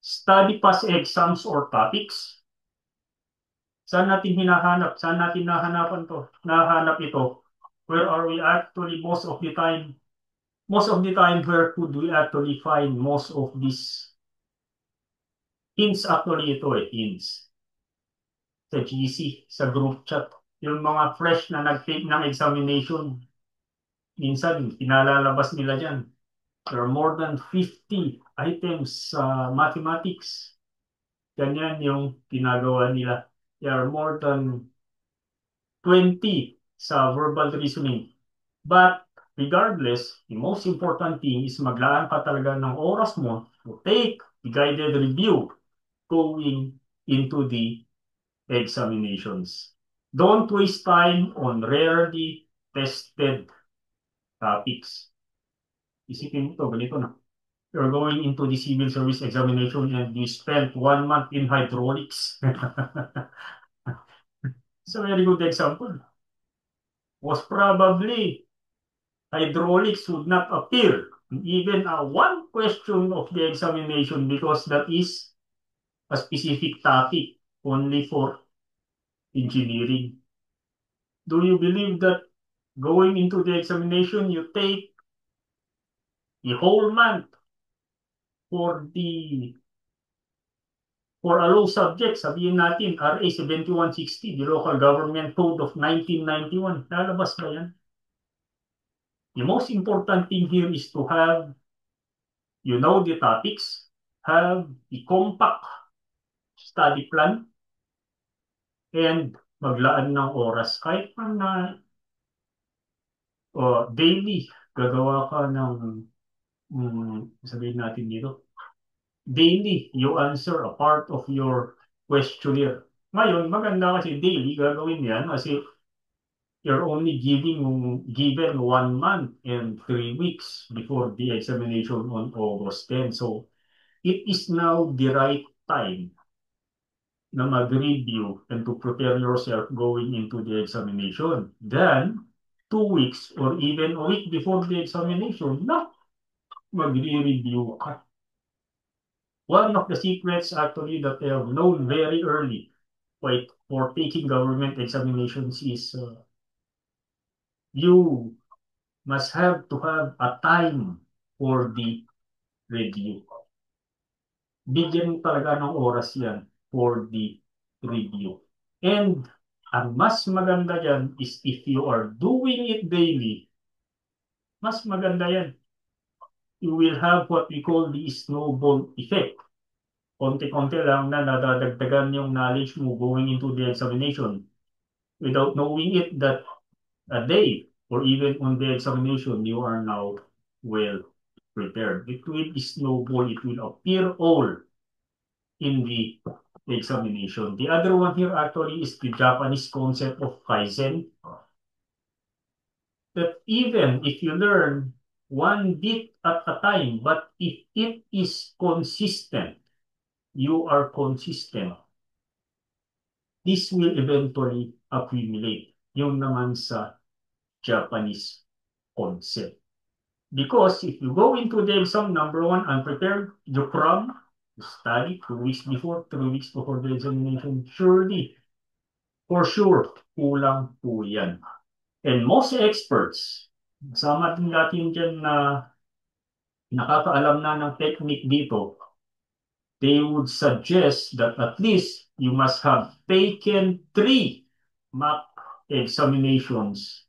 Study past exams or topics. Saan natin hinahanap? Saan natin nahanapan to? Nahanap ito. Where are we actually most of the time? Most of the time, where could we actually find most of these hints? Actually, ito hints. Sa GC, sa group chat. Yung mga fresh na nag-take ng examination, minsan, pinalalabas nila dyan. There are more than 50 items sa mathematics. Ganyan yung ginagawa nila. There are more than 20 sa verbal reasoning. But regardless, the most important thing is maglaan ka talaga ng oras mo to take the guided review going into the examinations. Don't waste time on rarely tested topics. Isipin mo to, ganito na. You're going into the civil service examination and you spent 1 month in hydraulics. It's a very good example. Was probably hydraulics would not appear in even one question of the examination because that is a specific topic only for engineering. Do you believe that going into the examination, you take the whole month for a low subject, sabihin natin, RA 7160, the Local Government Code of 1991. Lalabas ba yan? The most important thing here is to have, the topics, have the compact study plan, and maglaan ng oras. Kahit pa na daily, gagawa ka ng, sabihin natin dito, daily, you answer a part of your questionnaire. Ngayon, maganda kasi daily gagawin yan kasi you're only given 1 month and 3 weeks before the examination on August 10. So it is now the right time na mag-review and to prepare yourself going into the examination. Then, 2 weeks or even a week before the examination, na magre-review ka. One of the secrets actually that I have known very early for taking government examinations is you must have to have a time for the review. Bigyan mo talaga ng oras yan for the review. And ang mas maganda yan is if you are doing it daily, mas maganda yan. You will have what we call the snowball effect. Konti-konti lang na nadadagdagan yung knowledge mo going into the examination. Without knowing it that a day or even on the examination, you are now well prepared. It will snowball, it will appear all in the examination. The other one here actually is the Japanese concept of Kaizen. That even if you learn one bit at a time, but if it is consistent, you are consistent, this will eventually accumulate. Yung naman sa Japanese concept. Because if you go into the exam, number one, unprepared, you cram, you study 2 weeks before, 3 weeks before the examination, surely, for sure, kulang po yan. And most experts, sama din natin dyan na nakakaalam na ng technique dito, they would suggest that at least you must have taken 3 mock examinations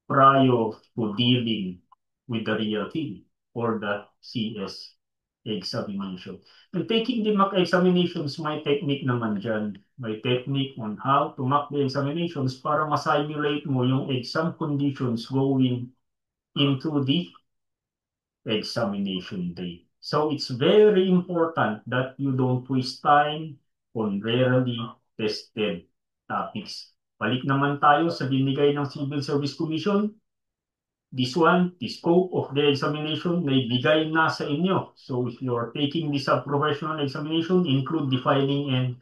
prior to dealing with the real thing or the CS examination. And taking the mock examinations, may technique naman dyan. May technique on how to mock the examinations para masimulate mo yung exam conditions going into the examination day. So it's very important that you don't waste time on rarely tested topics. Balik naman tayo sa binigay ng Civil Service Commission. This one, the scope of the examination may bigay na sa inyo. So if you're taking the sub-professional examination, include the filing and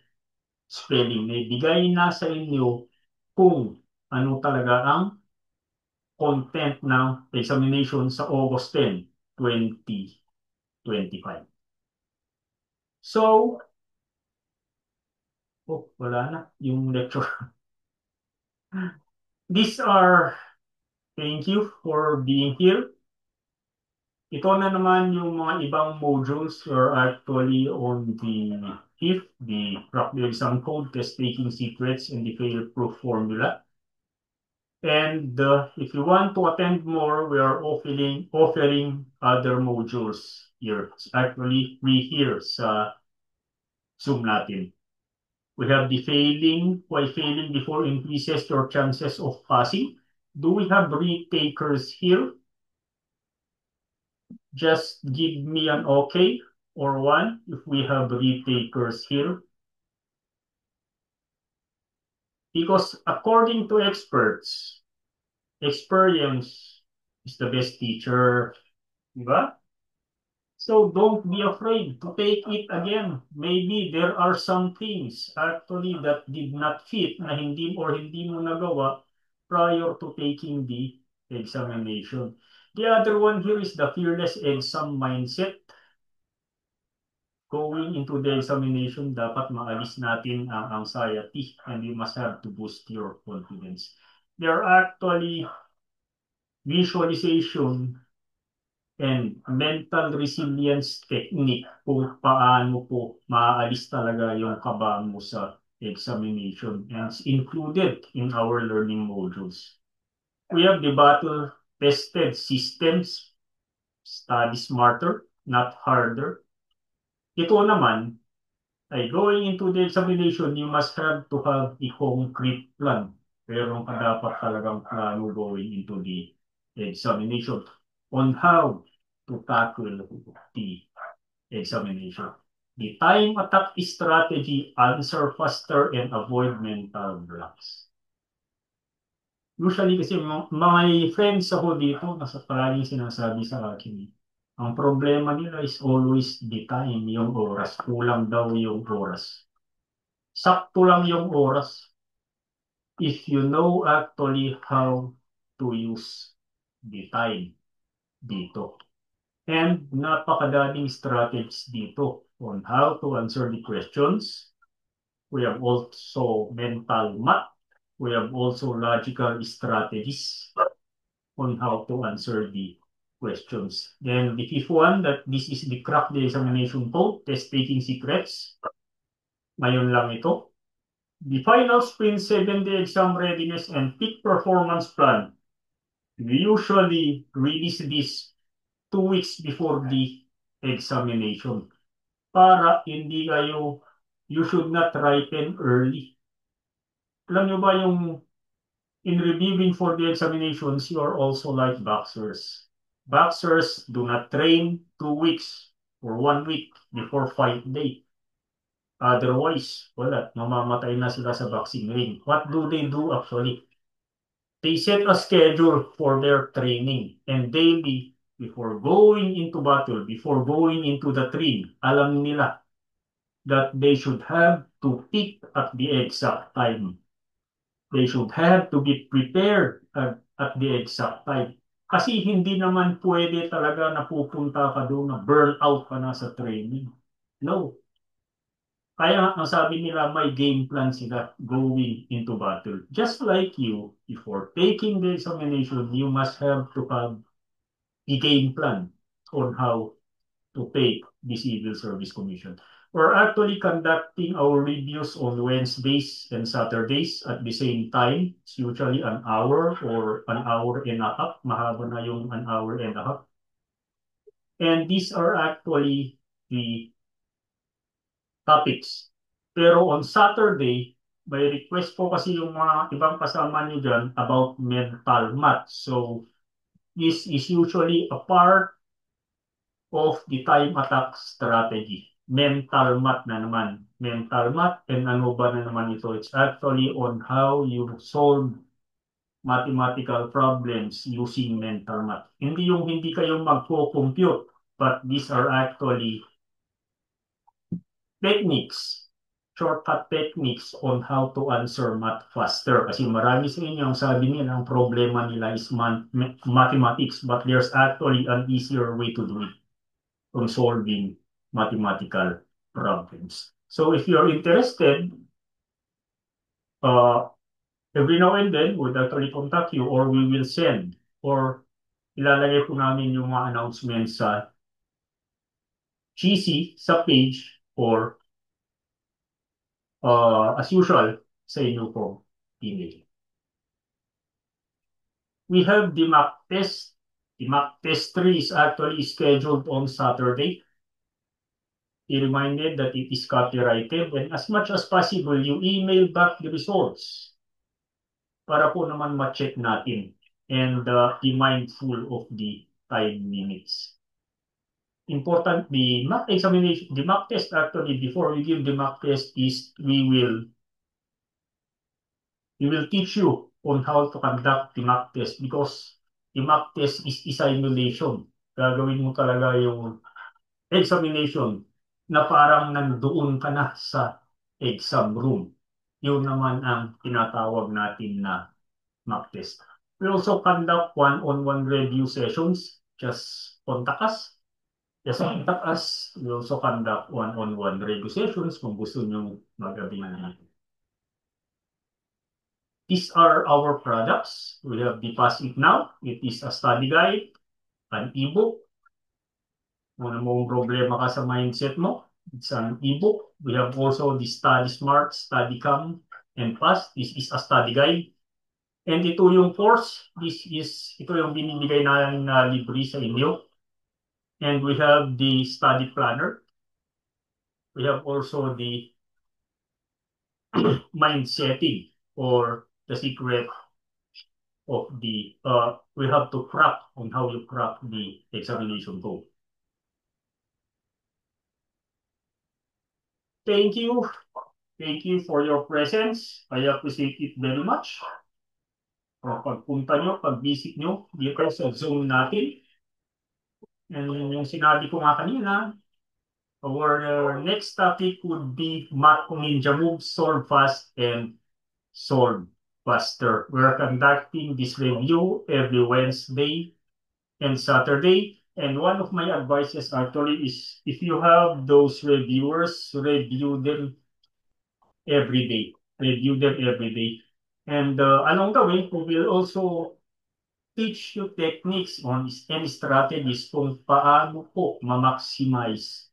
spelling. May bigay na sa inyo kung ano talaga ang content ng examination sa August 10, 2025. So, oh, wala na yung lecture. These are, thank you for being here. Ito na naman yung mga ibang modules are actually on the fifth, the crack the exam code, test taking secrets, and the fail-proof formula. And if you want to attend more, we are offering other modules here. It's actually free here sa Zoom natin. We have the failing, why failing before increases your chances of passing. Do we have retakers here? Just give me an okay or one if we have retakers here. Because according to experts, experience is the best teacher. Diba? So don't be afraid to take it again. Maybe there are some things actually that did not fit na hindi mo nagawa prior to taking the examination. The other one here is the fearless exam mindset. Going into the examination, dapat maalis natin ang anxiety and you must have to boost your confidence. There are actually visualization and mental resilience technique kung paano po maaalis talaga yung kaba mo sa examination and it's included in our learning modules. We have the battle-tested systems, study smarter, not harder. Ito naman, ay going into the examination, you must have to have a concrete plan. Meron ka dapat talagang plano going into the examination on how to tackle the examination. The time attack strategy, answer faster and avoid mental blocks. Usually kasi mga friends ako dito, nasa palaging sinasabi sa akin, ang problema nila is always the time, yung oras. Kulang daw yung oras. Sakto lang yung oras if you know actually how to use the time dito. And napakadaming strategies dito on how to answer the questions. We have also mental math. We have also logical strategies on how to answer the questions. Then the fifth one, that this is the crack the examination code, test taking secrets. Ngayon lang ito. The final sprint 7-day exam readiness and peak performance plan. We usually release this 2 weeks before the examination para hindi kayo, you should not ripen early. Alam nyo ba yung in reviewing for the examinations, you are also like boxers. Boxers do not train 2 weeks or 1 week before fight day. Otherwise, wala, mamamatay na sila sa boxing ring. What do they do actually? They set a schedule for their training and daily before going into battle, before going into the ring, alam nila that they should have to peak at the exact time. They should have to be prepared at the exact time. Kasi hindi naman pwede talaga napupunta ka doon na burn out ka na sa training. No. Kaya ang sabi nila, may game plan sila going into battle. Just like you, before taking the examination, you must have to have a game plan on how to take the Civil Service Commission. We're actually conducting our reviews on Wednesdays and Saturdays at the same time. It's usually an hour or an hour and a half. Mahaba na yung an hour and a half. And these are actually the topics. Pero on Saturday, may request po kasi yung mga ibang kasama nyo dyan about mental math. So, this is usually a part of the time attack strategy. Mental math na naman. Mental math and ano ba na naman ito? It's actually on how you solve mathematical problems using mental math. Hindi yung hindi kayo magpo-compute, but these are actually techniques, shortcut techniques on how to answer math faster. Kasi marami sa inyo ang sabi nila, ang problema nila is mathematics, but there's actually an easier way to do it on solving mathematical problems. So if you're interested, uh, every now and then, we'll actually contact you or we will send or ilalagay po namin yung mga announcements sa GC, sa page, or as usual, sa inyo po email. We have the mock test. The mock test 3 is actually scheduled on Saturday. Be reminded that it is copyrighted and as much as possible, you email back the results para po naman ma-check natin and be mindful of the time limits. Important, the mock examination, the mock test actually, before we give the mock test is we will teach you on how to conduct the mock test because the mock test is a simulation. Gagawin mo talaga yung examination na parang nandoon ka na sa exam room. Yun naman ang tinatawag natin na mock test. We also conduct one-on-one review sessions. Just contact us. Just contact us. We also conduct one-on-one review sessions kung gusto nyo mag-abingan natin. These are our products. We have the Pass It Now. It is a study guide, an ebook. Kung ano mong problema ka sa mindset mo, it's an ebook. We have also the Study Smart, Study Calm, and Pass. This is a study guide. And ito yung course. Ito yung binibigay namin na libre sa inyo. And we have the study planner. We have also the mind setting or the secret of we have to crack on how you crack the examination code. Thank you. Thank you for your presence. I appreciate it very much. Pagpunta nyo, pag-visit nyo dito sa Zoom natin. And yung sinabi ko nga kanina, our next topic would be Math Ninja Moves, Solve Fast, and Solve Faster. We're conducting this review every Wednesday and Saturday. And one of my advices actually is if you have those reviewers, review them every day. Review them every day. And along the way, we will also teach you techniques on and strategies kung paano po ma-maximize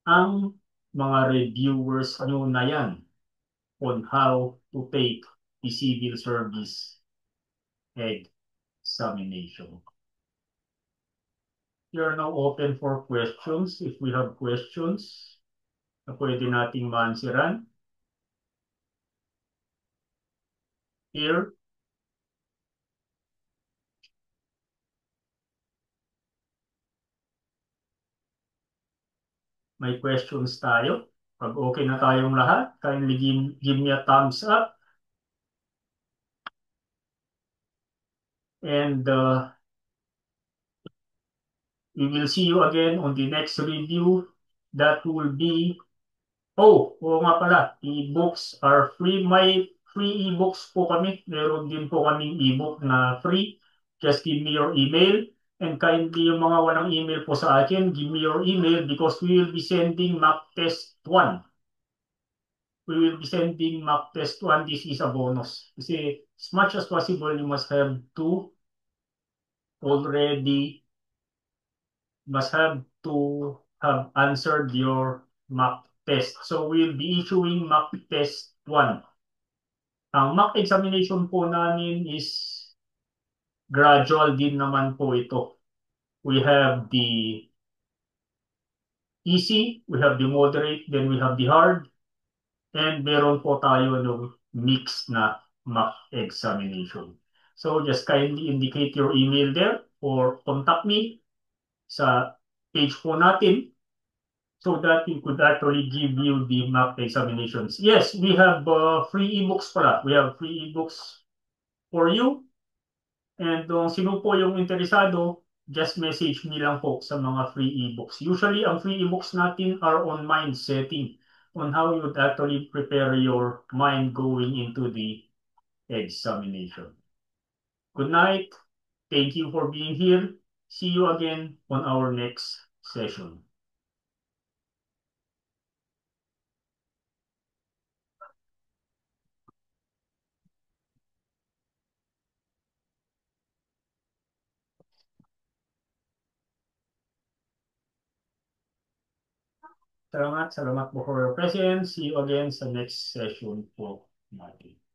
ang mga reviewers nyo na yan on how to take the civil service examination. We are now open for questions. If we have questions na pwede nating maansiran. Here, may questions tayo. Pag okay na tayong lahat, kindly give me a thumbs up. And we will see you again on the next review. That will be, oo nga pala, e-books are free. May free e-books po kami. Meron din po kaming e-book na free. Just give me your email. And kindly yung mga walang email po sa akin, give me your email because we will be sending mock test 1. We will be sending mock test 1. This is a bonus. Kasi as much as possible, you already must have to have answered your mock test. So we'll be issuing mock test 1. Ang mock examination po namin is gradual din naman po ito. We have the easy, we have the moderate, then we have the hard, and meron po tayo ng mix na mock examination. So just kindly indicate your email there or contact me sa page po natin so that we could actually give you the mock examinations. Yes, we have free ebooks pala. We have free ebooks for you. And sino po yung interesado, just message me lang po sa mga free ebooks. Usually, ang free ebooks natin are on mind setting, on how you would actually prepare your mind going into the examination. Good night. Thank you for being here. See you again on our next session. Salamat po for your presence. See you again sa next session po natin.